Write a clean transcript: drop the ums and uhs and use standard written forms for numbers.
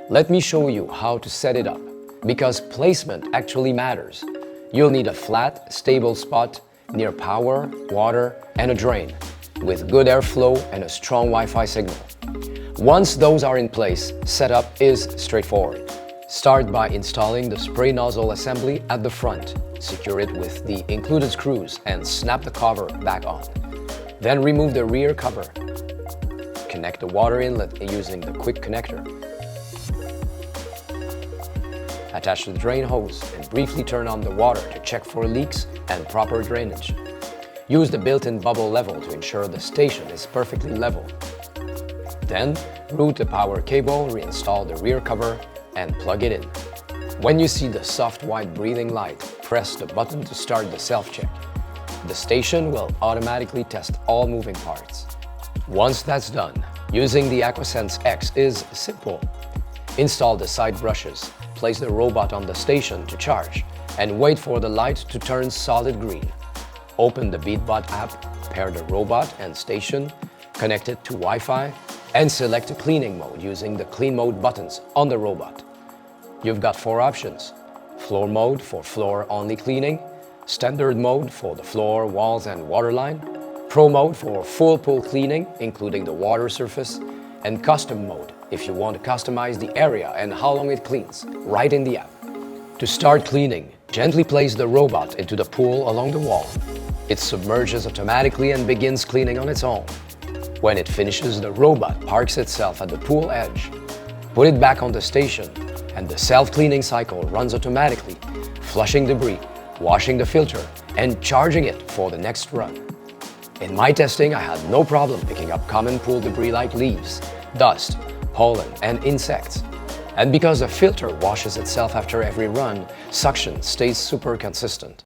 Let me show you how to set it up, because placement actually matters. You'll need a flat, stable spot near power, water, and a drain, with good airflow and a strong Wi-Fi signal. Once those are in place, setup is straightforward. Start by installing the spray nozzle assembly at the front. Secure it with the included screws and snap the cover back on. Then remove the rear cover. Connect the water inlet using the quick connector. Attach the drain hose and briefly turn on the water to check for leaks and proper drainage. Use the built-in bubble level to ensure the station is perfectly level. Then, route the power cable, reinstall the rear cover, and plug it in. When you see the soft white breathing light, press the button to start the self-check. The station will automatically test all moving parts. Once that's done, using the AquaSense X is simple. Install the side brushes, place the robot on the station to charge, and wait for the light to turn solid green. Open the Beatbot app, pair the robot and station, connect it to Wi-Fi, and select the cleaning mode using the clean mode buttons on the robot. You've got 4 options: floor mode for floor-only cleaning, standard mode for the floor, walls, and waterline, pro mode for full pool cleaning, including the water surface, and custom mode if you want to customize the area and how long it cleans, right in the app. To start cleaning, gently place the robot into the pool along the wall. It submerges automatically and begins cleaning on its own. When it finishes, the robot parks itself at the pool edge. Put it back on the station, and the self-cleaning cycle runs automatically, flushing debris, washing the filter, and charging it for the next run. In my testing, I had no problem picking up common pool debris like leaves, dust, pollen, and insects. And because the filter washes itself after every run, suction stays super consistent.